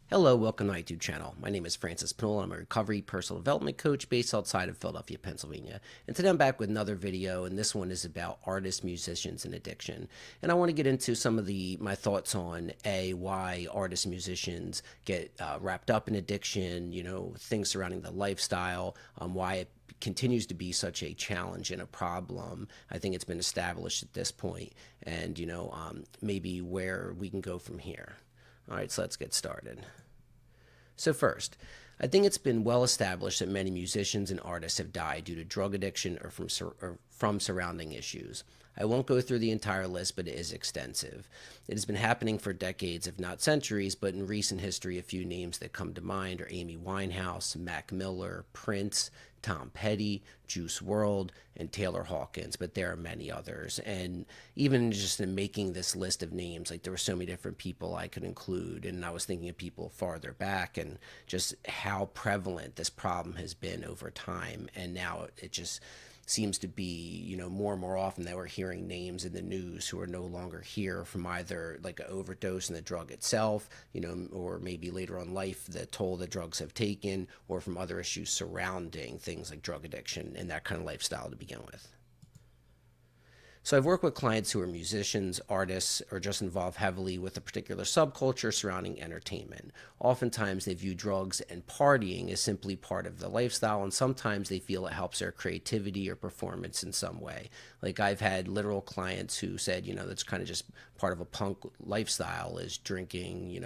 Hello, welcome to my YouTube channel. My name is francisp. I'm a recovery personal development coach based outside of Philadelphia, Pennsylvania. And today I'm back with another video, and this one is about artists, musicians, and addiction. And I want to get into some of my thoughts on why artists, musicians get wrapped up in addiction, things surrounding the lifestyle, why it continues to be such a challenge and a problem. I think it's been established at this point, and maybe where we can go from here. All right, so let's get started. So first, I think it's been well established that many musicians and artists have died due to drug addiction or from surrounding issues. I won't go through the entire list, but it is extensive. It has been happening for decades, if not centuries, but in recent history, a few names that come to mind are Amy Winehouse, Mac Miller, Prince, Tom Petty, Juice WRLD, and Taylor Hawkins, but there are many others. And even just in making this list of names, like there were so many different people I could include, and I was thinking of people farther back and just how prevalent this problem has been over time. And now it just seems to be, more and more often that we're hearing names in the news who are no longer here from either like an overdose in the drug itself, or maybe later on life, the toll the drugs have taken, or from other issues surrounding things like drug addiction and that kind of lifestyle to begin with. So I've worked with clients who are musicians, artists, or just involved heavily with a particular subculture surrounding entertainment. Oftentimes they view drugs and partying as simply part of the lifestyle, and sometimes they feel it helps their creativity or performance in some way. Like I've had literal clients who said, that's kind of just part of a punk lifestyle is drinking,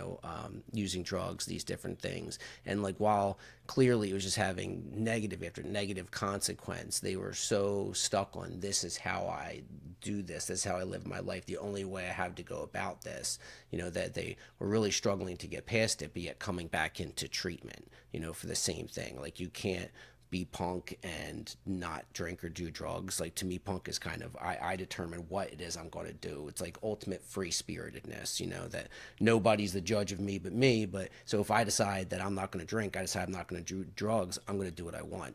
using drugs, these different things. And like while clearly it was just having negative after negative consequence, they were so stuck on this is how I do this is how I live my life, the only way I have to go about this, that they were really struggling to get past it, but yet coming back into treatment, for the same thing. Like you can't be punk and not drink or do drugs. Like to me, punk is kind of I determine what it is I'm going to do. It's like ultimate free spiritedness, that nobody's the judge of me but me. But so if I decide that I'm not going to drink, I decide I'm not going to do drugs, I'm going to do what I want.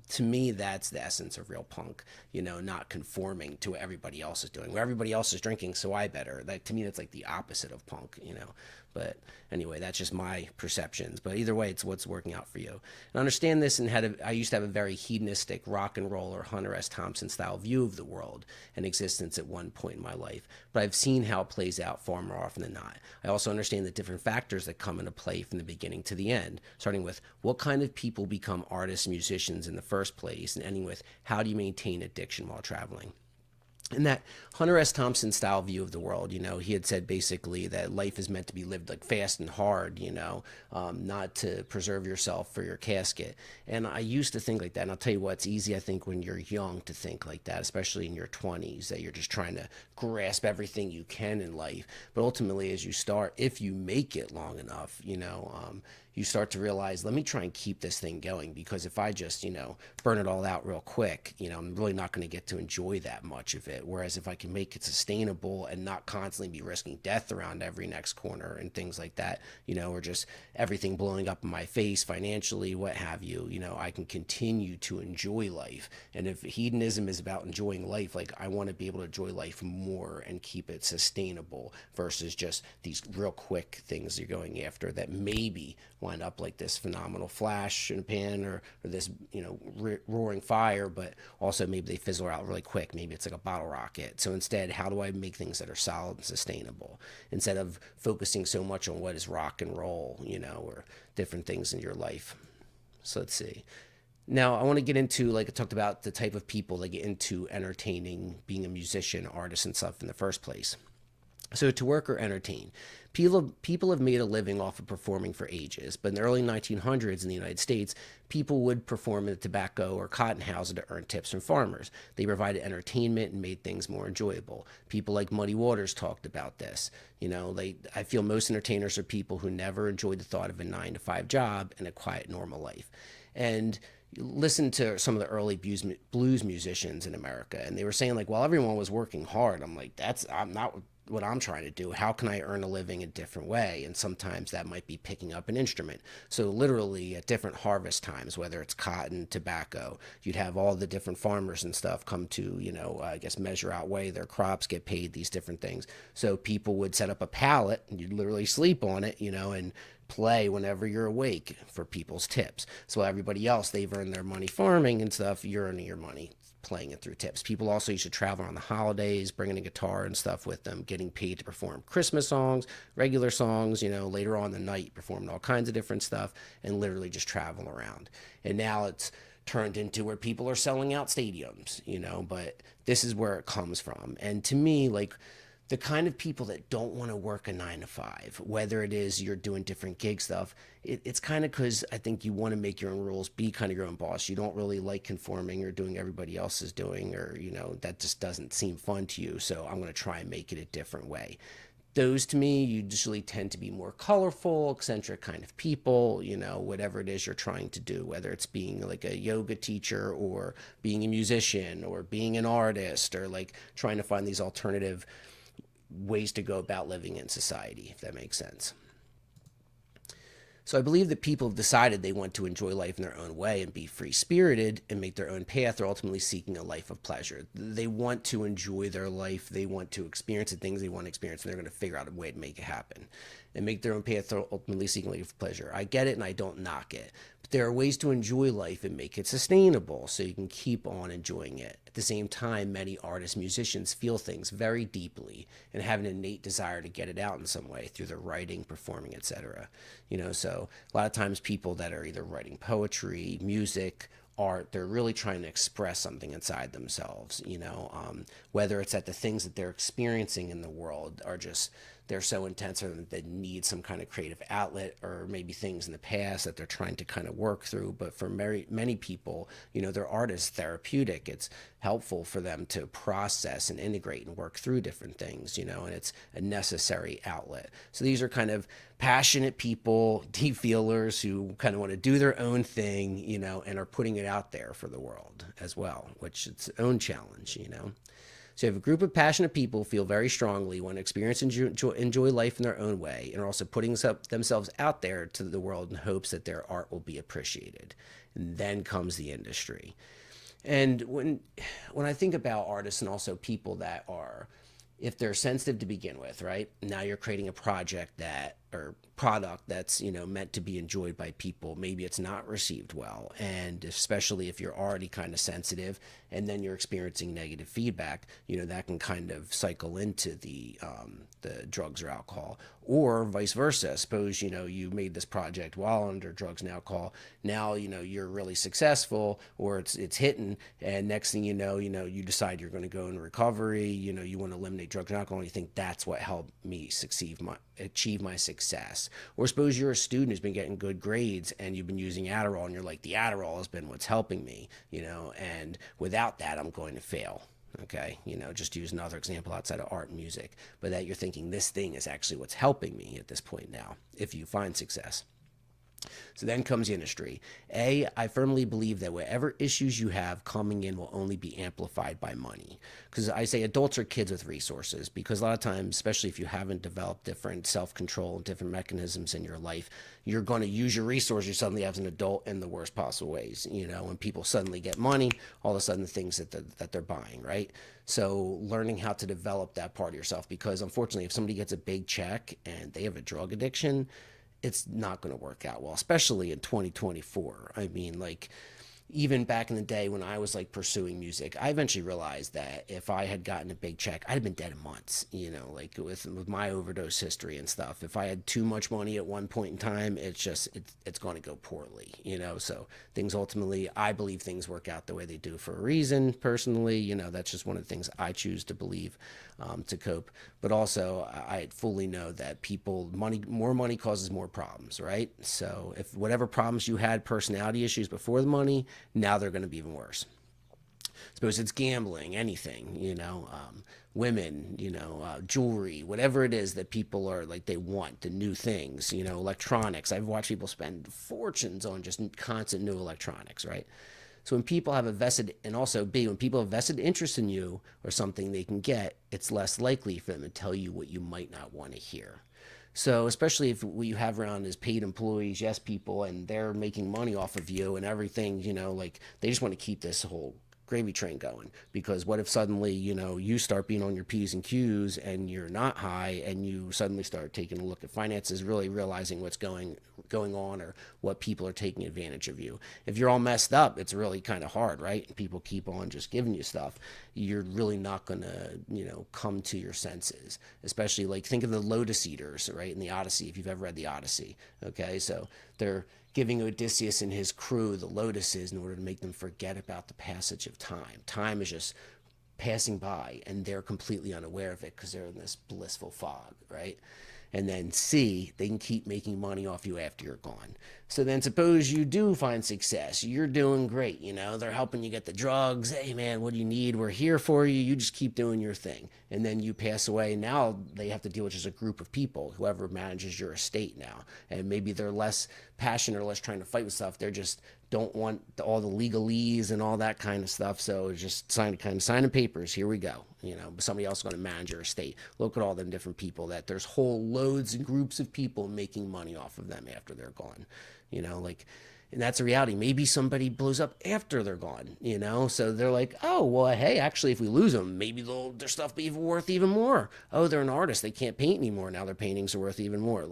To me, that's the essence of real punk. Not conforming to what everybody else is doing. Where everybody else is drinking, so I better. Like to me, that's like the opposite of punk. But anyway, that's just my perceptions. But either way, it's what's working out for you. And understand this, and I used to have a very hedonistic rock and roll or Hunter S. Thompson style view of the world and existence at one point in my life. But I've seen how it plays out far more often than not. I also understand the different factors that come into play from the beginning to the end, starting with what kind of people become artists, musicians in the first place, and ending with how do you maintain addiction while traveling. And that Hunter S. Thompson style view of the world, he had said basically that life is meant to be lived like fast and hard, not to preserve yourself for your casket. And I used to think like that. And I'll tell you what, it's easy, I think, when you're young to think like that, especially in your 20s, that you're just trying to grasp everything you can in life. But ultimately, as you start, if you make it long enough, you start to realize, let me try and keep this thing going, because if I just, burn it all out real quick, I'm really not going to get to enjoy that much of it. Whereas if I can make it sustainable and not constantly be risking death around every next corner and things like that, or just everything blowing up in my face financially, what have you, I can continue to enjoy life. And if hedonism is about enjoying life, like I want to be able to enjoy life more and keep it sustainable versus just these real quick things you're going after that maybe wind up like this phenomenal flash in a pan, or this roaring fire, but also maybe they fizzle out really quick. Maybe it's like a bottle rocket. So instead, how do I make things that are solid and sustainable instead of focusing so much on what is rock and roll, or different things in your life. So let's see. Now, I want to get into, like I talked about, the type of people that get into entertaining, being a musician, artist, and stuff in the first place. So to work or entertain, people have made a living off of performing for ages, but in the early 1900s in the United States, people would perform in the tobacco or cotton houses to earn tips from farmers. They provided entertainment and made things more enjoyable. People like Muddy Waters talked about this. I feel most entertainers are people who never enjoyed the thought of a 9-to-5 job and a quiet, normal life. And listen to some of the early blues musicians in America, and they were saying like, while everyone was working hard, I'm not what I'm trying to do. How can I earn a living a different way? And sometimes that might be picking up an instrument. So literally at different harvest times, whether it's cotton, tobacco, you'd have all the different farmers and stuff come to, I guess measure out, weigh their crops, get paid, these different things. So people would set up a pallet and you'd literally sleep on it, and play whenever you're awake for people's tips. So everybody else, they've earned their money farming and stuff, you're earning your money playing it through tips. People also used to travel on the holidays, bringing a guitar and stuff with them, getting paid to perform Christmas songs, regular songs, later on in the night, performing all kinds of different stuff and literally just travel around. And now it's turned into where people are selling out stadiums, but this is where it comes from. And to me, like, the kind of people that don't want to work a 9 to 5, whether it is you're doing different gig stuff, it's kind of because I think you want to make your own rules, be kind of your own boss. You don't really like conforming or doing everybody else is doing, or, that just doesn't seem fun to you. So I'm going to try and make it a different way. Those to me usually tend to be more colorful, eccentric kind of people, whatever it is you're trying to do, whether it's being like a yoga teacher or being a musician or being an artist or like trying to find these alternative ways to go about living in society, if that makes sense. So I believe that people have decided they want to enjoy life in their own way and be free spirited and make their own path. They're ultimately seeking a life of pleasure. They want to enjoy their life. They want to experience the things they want to experience, and they're going to figure out a way to make it happen and make their own path. They're ultimately seeking a life of pleasure. I get it and I don't knock it. But there are ways to enjoy life and make it sustainable so you can keep on enjoying it. At the same time, many artists, musicians feel things very deeply and have an innate desire to get it out in some way through their writing, performing, etc. So a lot of times people that are either writing poetry, music, art, they're really trying to express something inside themselves, whether it's that the things that they're experiencing in the world are just, they're so intense or they need some kind of creative outlet, or maybe things in the past that they're trying to kind of work through. But for many people, their art is therapeutic. It's helpful for them to process and integrate and work through different things, and it's a necessary outlet. So these are kind of passionate people, deep feelers who kind of want to do their own thing, and are putting it out there for the world as well, which it's its own challenge. So you have a group of passionate people feel very strongly, want to experience and enjoy life in their own way, and are also putting themselves out there to the world in hopes that their art will be appreciated. And then comes the industry. And when I think about artists and also people that are, if they're sensitive to begin with, right? Now you're creating a project or product that's, meant to be enjoyed by people. Maybe it's not received well. And especially if you're already kind of sensitive and then you're experiencing negative feedback, that can kind of cycle into the drugs or alcohol, or vice versa. Suppose, you made this project while under drugs and alcohol. Now, you're really successful, or it's hitting. And next thing you decide you're going to go in recovery, you want to eliminate drugs and alcohol. And you think that's what helped me achieve my success. Or suppose you're a student who's been getting good grades and you've been using Adderall, and you're like, the Adderall has been what's helping me, and without that, I'm going to fail. Okay, just to use another example outside of art and music, but that you're thinking this thing is actually what's helping me at this point now, if you find success. So then comes the industry. I firmly believe that whatever issues you have coming in will only be amplified by money. Because I say adults are kids with resources, because a lot of times, especially if you haven't developed different self-control and different mechanisms in your life, you're going to use your resources suddenly as an adult in the worst possible ways. When people suddenly get money, all of a sudden the things that they're buying, right? So learning how to develop that part of yourself, because unfortunately, if somebody gets a big check and they have a drug addiction, it's not going to work out well, especially in 2024. I mean, like, even back in the day when I was like pursuing music, I eventually realized that if I had gotten a big check, I'd have been dead in months, like with my overdose history and stuff. If I had too much money at one point in time, it's going to go poorly, so things ultimately, I believe things work out the way they do for a reason. Personally, that's just one of the things I choose to believe, to cope. But also I fully know that more money causes more problems, right? So if whatever problems you had, personality issues before the money, now they're going to be even worse. Suppose it's gambling, anything, women, jewelry, whatever it is that people are like, they want the new things, electronics. I've watched people spend fortunes on just constant new electronics, right? So when people have a vested, and also when people have vested interest in you or something they can get, it's less likely for them to tell you what you might not want to hear. So especially if what you have around is paid employees, yes people, and they're making money off of you and everything, like they just want to keep this whole gravy train going. Because what if suddenly, you start being on your P's and Q's and you're not high, and you suddenly start taking a look at finances, really realizing what's going on, or what people are taking advantage of you. If you're all messed up, it's really kind of hard, right? And people keep on just giving you stuff. You're really not going to, come to your senses. Especially, like, think of the Lotus Eaters, right? In the Odyssey, if you've ever read the Odyssey. Okay, so they're giving Odysseus and his crew the lotuses in order to make them forget about the passage of time. Time is just passing by, and they're completely unaware of it because they're in this blissful fog, right? And then C, they can keep making money off you after you're gone. So then suppose you do find success. You're doing great, they're helping you get the drugs. Hey man, what do you need? We're here for you. You just keep doing your thing. And then you pass away. Now they have to deal with just a group of people, whoever manages your estate now. And maybe they're less passionate or less trying to fight with stuff. They're just don't want all the legalese and all that kind of stuff. So just signing papers. Here we go. Somebody else is going to manage your estate. Look at all them different people that there's whole loads and groups of people making money off of them after they're gone. And that's a reality. Maybe somebody blows up after they're gone, so they're like, oh, well, hey, actually, if we lose them, maybe their stuff be worth even more. Oh, they're an artist. They can't paint anymore. Now their paintings are worth even more.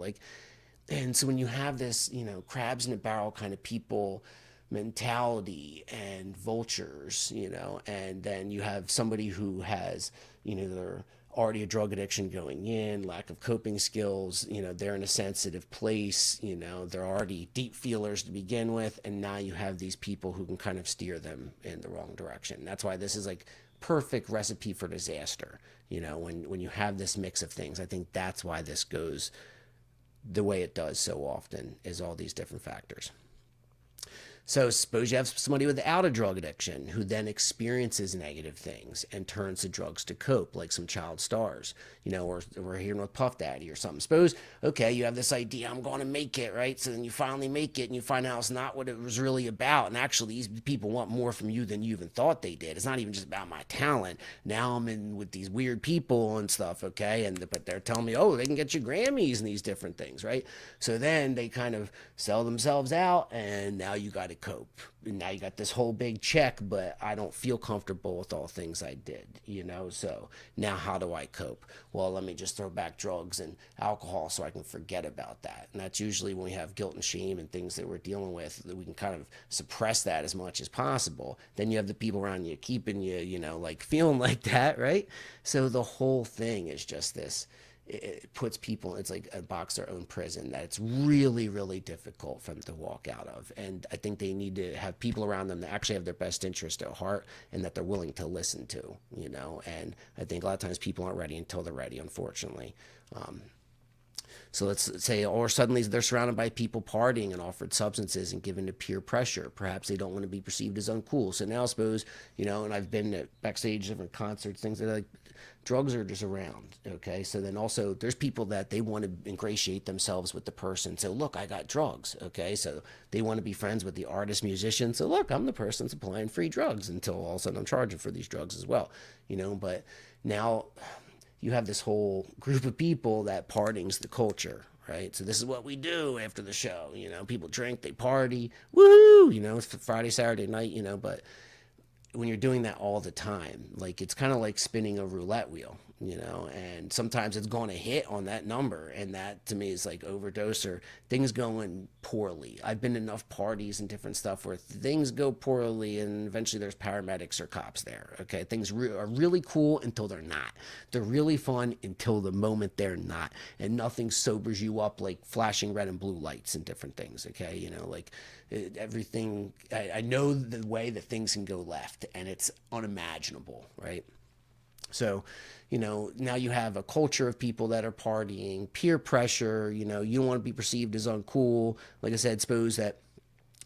And so when you have this, crabs in a barrel kind of people mentality and vultures, and then you have somebody who has, they're already a drug addiction going in, lack of coping skills, they're in a sensitive place, they're already deep feelers to begin with, and now you have these people who can kind of steer them in the wrong direction. That's why this is like perfect recipe for disaster. When you have this mix of things, I think that's why this goes the way it does so often, is all these different factors. So suppose you have somebody without a drug addiction who then experiences negative things and turns to drugs to cope, like some child stars, or we're hearing with Puff Daddy or something. Suppose, okay, you have this idea, I'm going to make it, right? So then you finally make it and you find out it's not what it was really about. And actually, these people want more from you than you even thought they did. It's not even just about my talent. Now I'm in with these weird people and stuff, okay? But they're telling me, oh, they can get you Grammys and these different things, right? So then they kind of sell themselves out, and now you got to cope. And now you got this whole big check, but I don't feel comfortable with all things I did, so now how do I cope? Well, let me just throw back drugs and alcohol so I can forget about that. And that's usually when we have guilt and shame and things that we're dealing with, that we can kind of suppress that as much as possible. Then you have the people around you keeping you, like feeling like that, right? So the whole thing is just this. It puts people, it's like a box their own prison that it's really, really difficult for them to walk out of. And I think they need to have people around them that actually have their best interest at heart and that they're willing to listen to, and I think a lot of times people aren't ready until they're ready, unfortunately. So let's say, or suddenly they're surrounded by people partying and offered substances and given to peer pressure. Perhaps they don't want to be perceived as uncool. So now I suppose, and I've been at backstage different concerts, things that are like, drugs are just around, okay? So then also there's people that they want to ingratiate themselves with the person. So look, I got drugs, okay? So they want to be friends with the artist, musician. So look, I'm the person supplying free drugs until all of a sudden I'm charging for these drugs as well, But now you have this whole group of people that partying's the culture, right? So this is what we do after the show, people drink, they party, woohoo, it's Friday, Saturday night, but when you're doing that all the time, like it's kind of like spinning a roulette wheel, and sometimes it's going to hit on that number, and that to me is like overdose or things going poorly. I've been to enough parties and different stuff where things go poorly, and eventually there's paramedics or cops there. Okay, things are really cool until they're not. They're really fun until the moment they're not, and nothing sobers you up like flashing red and blue lights and different things. Okay, like everything. I know the way that things can go left, and it's unimaginable, right? So, now you have a culture of people that are partying, peer pressure, you don't want to be perceived as uncool. Like I said, suppose that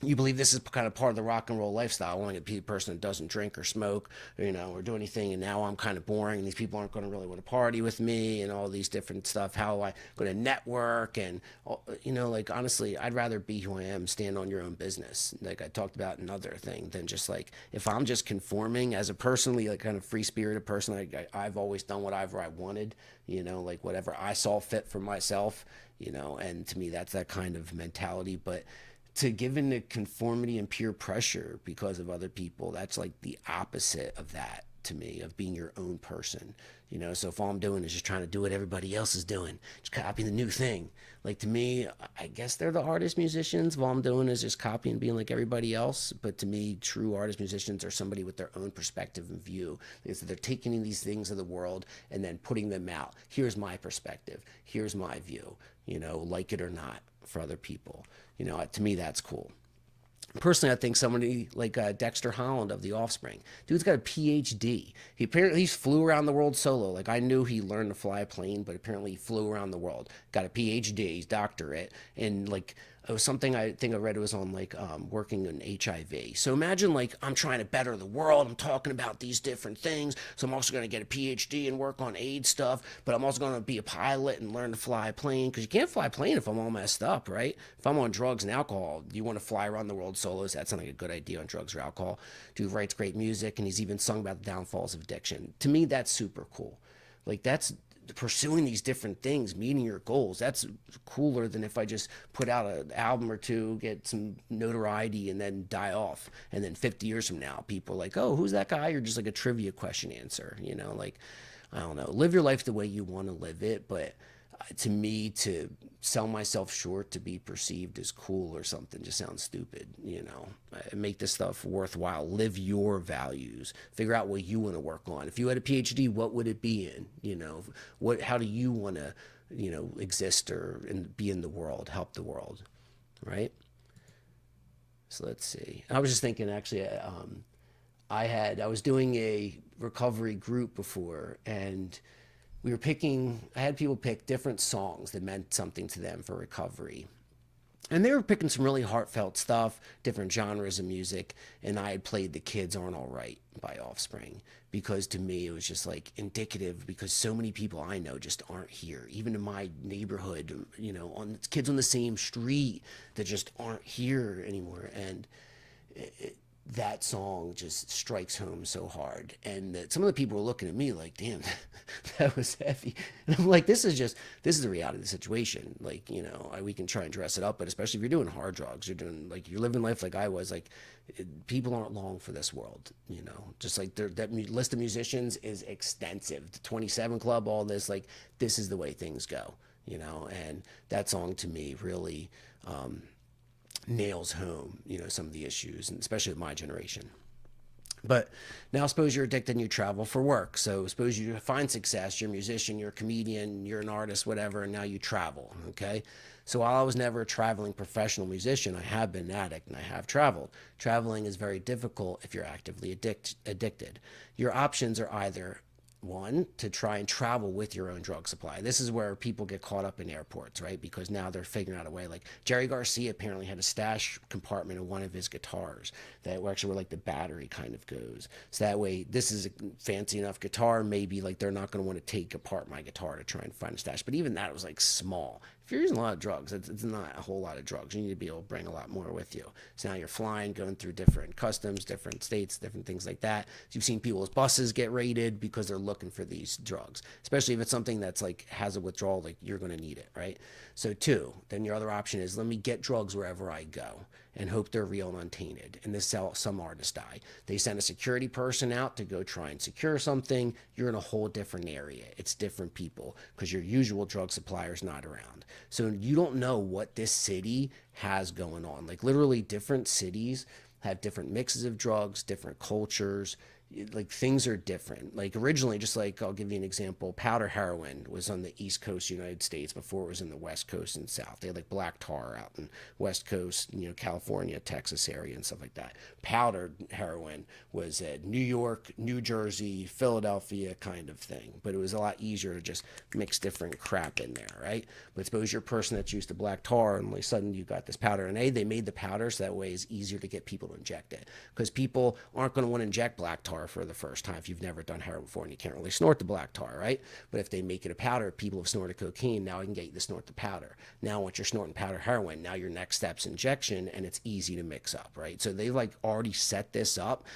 you believe this is kind of part of the rock and roll lifestyle. I want to be a person that doesn't drink or smoke, or do anything. And now I'm kind of boring, and these people aren't going to really want to party with me, and all these different stuff. How am I going to network? And like honestly, I'd rather be who I am, stand on your own business, like I talked about another thing, than just like if I'm just conforming as a personally like kind of free spirited person. I've always done whatever I wanted, like whatever I saw fit for myself, and to me that's that kind of mentality. But to give in to conformity and peer pressure because of other people. That's like the opposite of that to me, of being your own person. So if all I'm doing is just trying to do what everybody else is doing, just copy the new thing. Like to me, I guess they're the artist musicians. If all I'm doing is just copying, being like everybody else. But to me, true artist musicians are somebody with their own perspective and view. Because they're taking these things of the world and then putting them out. Here's my perspective. Here's my view. Like it or not, for other people. To me, that's cool. Personally, I think somebody like Dexter Holland of The Offspring. Dude's got a PhD. He flew around the world solo. Like I knew he learned to fly a plane, but apparently he flew around the world. Got a PhD, he's doctorate, and like it was something I think I read. It was on like working in HIV. So imagine like I'm trying to better the world. I'm talking about these different things. So I'm also going to get a PhD and work on AIDS stuff. But I'm also going to be a pilot and learn to fly a plane, because you can't fly a plane if I'm all messed up, right? If I'm on drugs and alcohol, do you want to fly around the world solo? Does that sound like a good idea on drugs or alcohol? Dude writes great music, and he's even sung about the downfalls of addiction. To me, that's super cool. Like that's pursuing these different things, meeting your goals. That's cooler than if I just put out an album or two, get some notoriety, and then die off. And then 50 years from now, people are like, oh, who's that guy? You're just like a trivia question answer. Like, I don't know. Live your life the way you want to live it. But to me, to sell myself short to be perceived as cool or something just sounds stupid. Make this stuff worthwhile. Live your values. Figure out what you want to work on. If you had a PhD, what would it be in? How do you want to exist or and be in the world, help the world, right? So let's see. I was just thinking, actually, I was doing a recovery group before, and I had people pick different songs that meant something to them for recovery. And they were picking some really heartfelt stuff, different genres of music, and I had played The Kids Aren't All Right by Offspring, because to me it was just like indicative, because so many people I know just aren't here, even in my neighborhood, on kids on the same street that just aren't here anymore. And that song just strikes home so hard. And some of the people were looking at me like, damn, that was heavy. And I'm like, this is the reality of the situation. Like, we can try and dress it up, but especially if you're doing hard drugs, you're living life like I was, like, people aren't long for this world, just like that list of musicians is extensive. The 27 Club, all this, like, this is the way things go, and that song to me really, nails home, some of the issues, and especially with my generation. But now suppose you're addicted and you travel for work. So suppose you find success, you're a musician, you're a comedian, you're an artist, whatever, and now you travel, okay? So while I was never a traveling professional musician, I have been an addict and I have traveled. Traveling is very difficult if you're actively addicted. Your options are either one, to try and travel with your own drug supply. This is where people get caught up in airports, right? Because now they're figuring out a way. Like Jerry Garcia apparently had a stash compartment in one of his guitars that were actually where like the battery kind of goes. So that way, this is a fancy enough guitar. Maybe like they're not going to want to take apart my guitar to try and find a stash. But even that was like small. If you're using a lot of drugs, it's not a whole lot of drugs. You need to be able to bring a lot more with you. So now you're flying, going through different customs, different states, different things like that. So you've seen people's buses get raided because they're looking for these drugs, especially if it's something that's like has a withdrawal, like you're going to need it, right? So two, then your other option is let me get drugs wherever I go and hope they're real and untainted. And this how some artists die. They send a security person out to go try and secure something. You're in a whole different area. It's different people because your usual drug supplier's not around. So you don't know what this city has going on. Like literally different cities have different mixes of drugs, different cultures. Like things are different. Like originally, just like I'll give you an example, powder heroin was on the East Coast United States before it was in the West Coast and South. They had like black tar out in West Coast, California, Texas area and stuff like that. Powdered heroin was at New York, New Jersey, Philadelphia kind of thing. But it was a lot easier to just mix different crap in there, right? But suppose you're a person that's used to black tar and all of a sudden you got this powder. And they made the powder so that way it's easier to get people to inject it. Because people aren't going to want to inject black tar for the first time if you've never done heroin before and you can't really snort the black tar, right? But if they make it a powder, people have snorted cocaine, now I can get you to snort the powder. Now once you're snorting powder heroin, now your next step's injection and it's easy to mix up, right? So they've like already set this up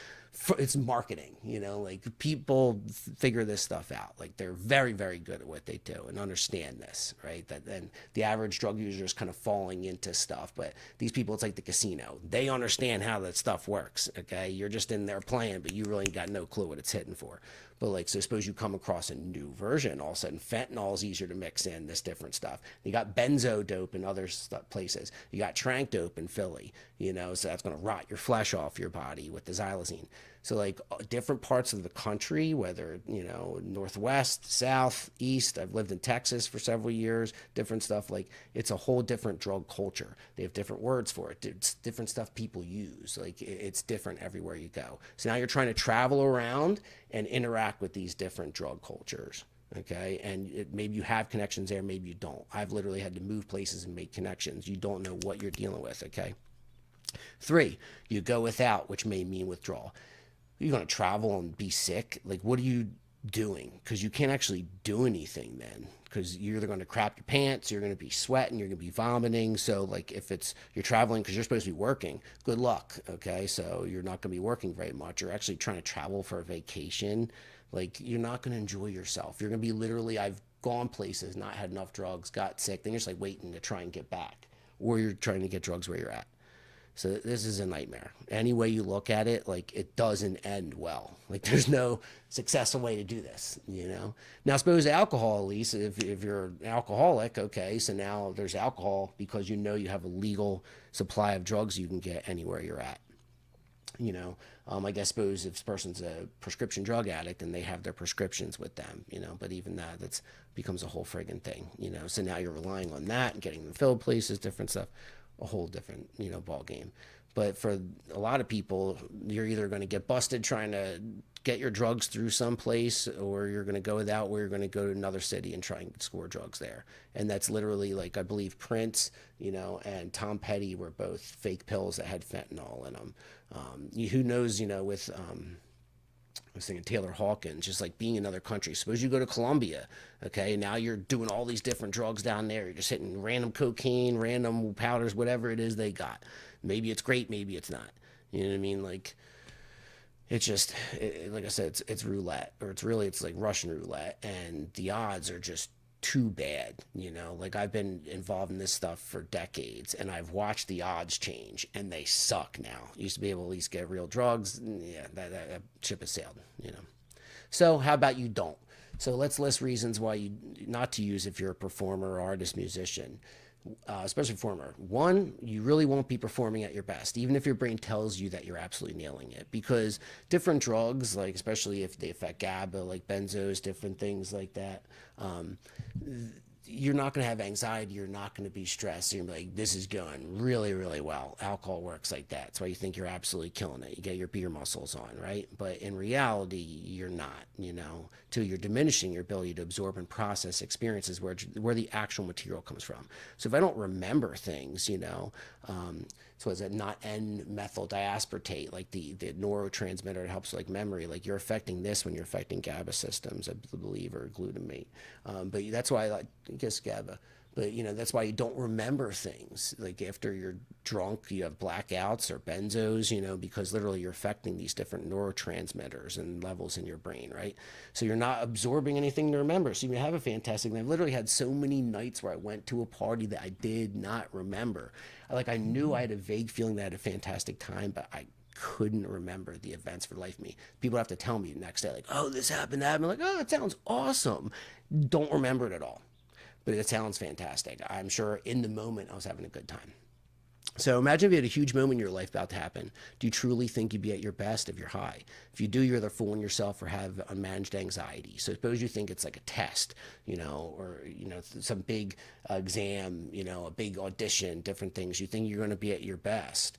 it's marketing, like people figure this stuff out. Like they're very, very good at what they do and understand this, right? That then the average drug user is kind of falling into stuff, but these people, it's like the casino. They understand how that stuff works. Okay, you're just in there playing, but you really got no clue what it's hitting for. But like, so suppose you come across a new version, all of a sudden fentanyl is easier to mix in, this different stuff. You got benzo dope in other places. You got trank dope in Philly, so that's going to rot your flesh off your body with the xylazine. So like different parts of the country, whether, Northwest, South, East, I've lived in Texas for several years, different stuff, like it's a whole different drug culture. They have different words for it. It's different stuff people use. Like it's different everywhere you go. So now you're trying to travel around and interact with these different drug cultures. Okay, and maybe you have connections there, maybe you don't. I've literally had to move places and make connections. You don't know what you're dealing with. Okay. 3, you go without, which may mean withdrawal. You're going to travel and be sick. Like, what are you doing? Because you can't actually do anything then. Because you're either going to crap your pants, you're going to be sweating, you're going to be vomiting. So, like, if it's you're traveling because you're supposed to be working, good luck. Okay, so you're not going to be working very much. You're actually trying to travel for a vacation. Like, you're not going to enjoy yourself. You're going to be literally, I've gone places, not had enough drugs, got sick. Then you're just like waiting to try and get back, or you're trying to get drugs where you're at. So this is a nightmare. Any way you look at it, like it doesn't end well. Like there's no successful way to do this. Now suppose alcohol, at least if you're an alcoholic, okay, so now there's alcohol because you have a legal supply of drugs you can get anywhere you're at. I guess suppose if this person's a prescription drug addict and they have their prescriptions with them, but even that's becomes a whole friggin' thing, so now you're relying on that and getting them filled places, different stuff, a whole different, ball game. But for a lot of people, you're either going to get busted trying to get your drugs through someplace, or you're going to go without, where you're going to go to another city and try and score drugs there. And that's literally, like, I believe Prince, and Tom Petty were both fake pills that had fentanyl in them. Who knows, with I was thinking Taylor Hawkins, just like being in another country. Suppose you go to Colombia, okay? Now you're doing all these different drugs down there. You're just hitting random cocaine, random powders, whatever it is they got. Maybe it's great, maybe it's not. You know what I mean? Like, it's just, like I said, it's roulette, or it's like Russian roulette, and the odds are just too bad. Like I've been involved in this stuff for decades, and I've watched the odds change, and they suck now. Used to be able to at least get real drugs. Yeah, that ship has sailed. So how about you don't? So let's list reasons why you not to use if you're a performer, artist, musician. Especially performer. 1, you really won't be performing at your best, even if your brain tells you that you're absolutely nailing it, because different drugs, like especially if they affect GABA, like benzos, different things like that, you're not going to have anxiety. You're not going to be stressed. You're like, this is going really, really well. Alcohol works like that. That's why you think you're absolutely killing it. You get your beer muscles on, right? But in reality, you're not, till you're diminishing your ability to absorb and process experiences where the actual material comes from. So if I don't remember things, so is it not N-methyl diaspartate, like the neurotransmitter that helps like memory, like you're affecting this when you're affecting GABA systems, I believe, or glutamate. But that's why I guess GABA. But that's why you don't remember things. Like after you're drunk, you have blackouts or benzos, because literally you're affecting these different neurotransmitters and levels in your brain, right? So you're not absorbing anything to remember. So you have a fantastic night. I've literally had so many nights where I went to a party that I did not remember. Like I knew I had a vague feeling that I had a fantastic time, but I couldn't remember the events for the life of me. People have to tell me the next day, like, oh, this happened, that happened. I'm like, oh, it sounds awesome. Don't remember it at all. But it sounds fantastic. I'm sure in the moment I was having a good time. So imagine if you had a huge moment in your life about to happen. Do you truly think you'd be at your best if you're high? If you do, you're either fooling yourself or have unmanaged anxiety. So suppose you think it's like a test, or, some big exam, a big audition, different things. You think you're going to be at your best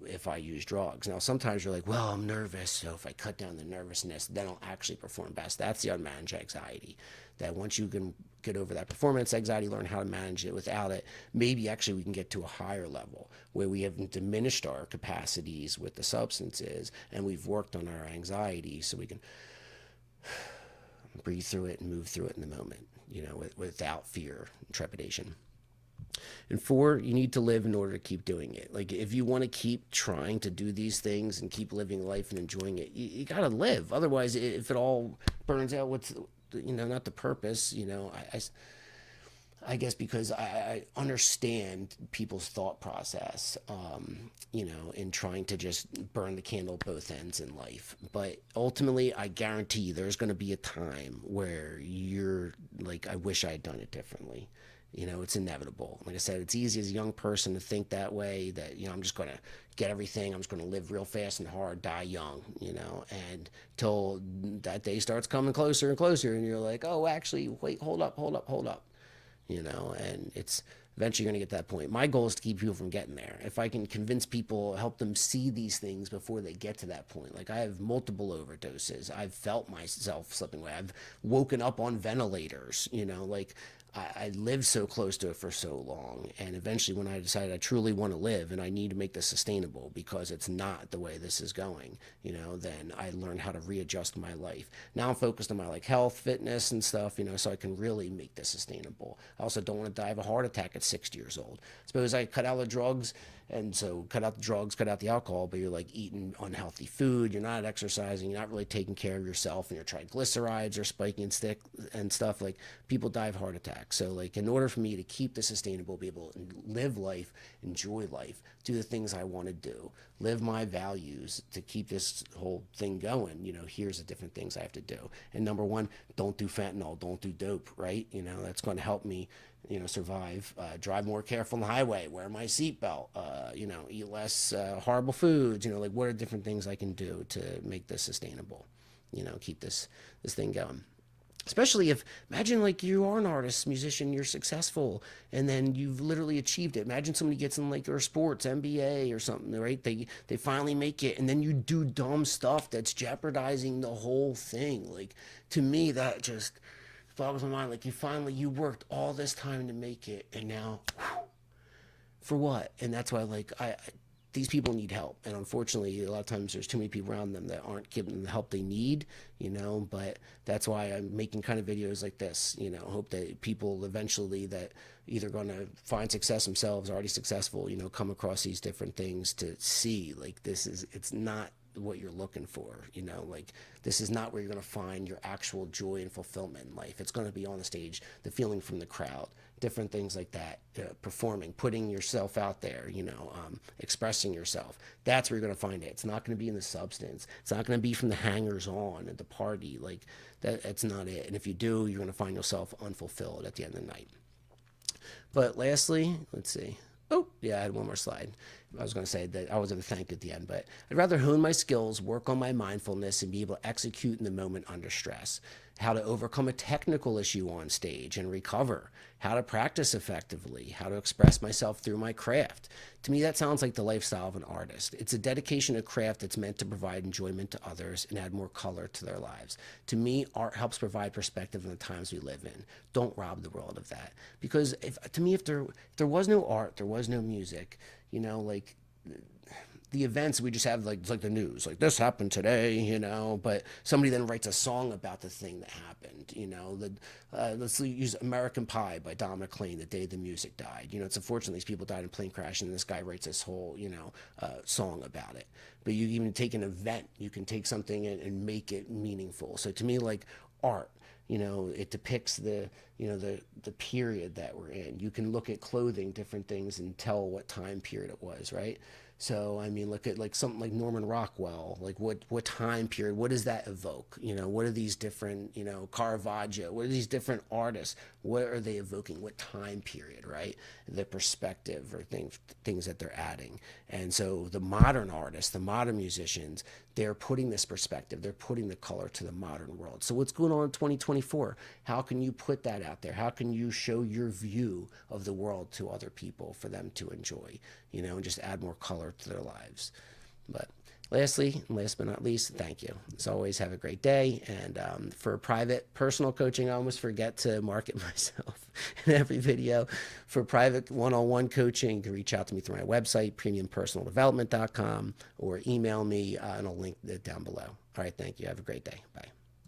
if I use drugs. Now, sometimes you're like, well, I'm nervous, so if I cut down the nervousness, then I'll actually perform best. That's the unmanaged anxiety. That once you can get over that performance anxiety, learn how to manage it without it, maybe actually we can get to a higher level where we haven't diminished our capacities with the substances and we've worked on our anxiety so we can breathe through it and move through it in the moment, without fear and trepidation. And four, you need to live in order to keep doing it. Like if you want to keep trying to do these things and keep living life and enjoying it, you got to live. Otherwise, if it all burns out, what's not the purpose. I guess because I understand people's thought process, in trying to just burn the candle at both ends in life. But ultimately, I guarantee there's going to be a time where you're like, I wish I had done it differently. It's inevitable. Like I said, it's easy as a young person to think that way, that, I'm just going to get everything. I'm just going to live real fast and hard, die young, and till that day starts coming closer and closer. And you're like, oh, actually, wait, hold up, hold up, hold up. And it's eventually going to get to that point. My goal is to keep people from getting there. If I can convince people, help them see these things before they get to that point. Like I have multiple overdoses. I've felt myself slipping away. I've woken up on ventilators, like I lived so close to it for so long. And eventually when I decided I truly want to live and I need to make this sustainable because it's not the way this is going, then I learned how to readjust my life. Now I'm focused on my like health, fitness and stuff, so I can really make this sustainable. I also don't want to die of a heart attack at 60 years old. Suppose I cut out the drugs, and so cut out the drugs, cut out the alcohol, but you're like eating unhealthy food, you're not exercising, you're not really taking care of yourself, and your triglycerides are spiking and stuff. Like people die of heart attacks. So like in order for me to keep this sustainable, be able to live life, enjoy life, do the things I want to do, live my values to keep this whole thing going, here's the different things I have to do. And number one, don't do fentanyl, don't do dope, right? That's going to help me survive, drive more careful on the highway, wear my seatbelt, eat less horrible foods, like what are different things I can do to make this sustainable, keep this thing going. Especially if, imagine like you are an artist, musician, you're successful, and then you've literally achieved it. Imagine somebody gets in like their sports, NBA or something, right? They finally make it, and then you do dumb stuff that's jeopardizing the whole thing. Like to me, that just boggles my mind. Like you worked all this time to make it, and now for what? And that's why like these people need help, and unfortunately a lot of times there's too many people around them that aren't giving them the help they need, but that's why I'm making kind of videos like this. Hope that people eventually that either going to find success themselves, already successful, come across these different things to see like it's not what you're looking for, like this is not where you're going to find your actual joy and fulfillment in life. It's going to be on the stage, the feeling from the crowd, different things like that, performing, putting yourself out there, expressing yourself. That's where you're going to find it. It's not going to be in the substance. It's not going to be from the hangers on at the party. Like that's not it. And if you do, you're going to find yourself unfulfilled at the end of the night. But lastly, let's see. Oh, yeah, I had one more slide. I was going to say that I was going to thank at the end, but I'd rather hone my skills, work on my mindfulness, and be able to execute in the moment under stress. How to overcome a technical issue on stage and recover. How to practice effectively. How to express myself through my craft. To me, that sounds like the lifestyle of an artist. It's a dedication to craft that's meant to provide enjoyment to others and add more color to their lives. To me, art helps provide perspective in the times we live in. Don't rob the world of that. Because if there was no art, there was no music, like the events we just have, like it's like the news, like this happened today, but somebody then writes a song about the thing that happened. Let's use American Pie by Don McLean, the day the music died. It's unfortunate these people died in a plane crash, and this guy writes this whole song about it. But you even take an event, you can take something and make it meaningful. So to me, like art, it depicts the period that we're in. You can look at clothing, different things, and tell what time period it was, right? So I mean, look at like something like Norman Rockwell. Like what time period? What does that evoke? What are these different Caravaggio? What are these different artists? What are they evoking? What time period? Right? The perspective or things that they're adding. And so the modern artists, the modern musicians, they're putting this perspective. They're putting the color to the modern world. So what's going on in 2024? How can you put that out there? How can you show your view of the world to other people for them to enjoy? And just add more color to their lives. But lastly, and last but not least, thank you. As always, have a great day. And for private personal coaching, I almost forget to market myself in every video. For private one-on-one coaching, you can reach out to me through my website, premiumpersonaldevelopment.com, or email me, and I'll link it down below. All right, thank you. Have a great day. Bye.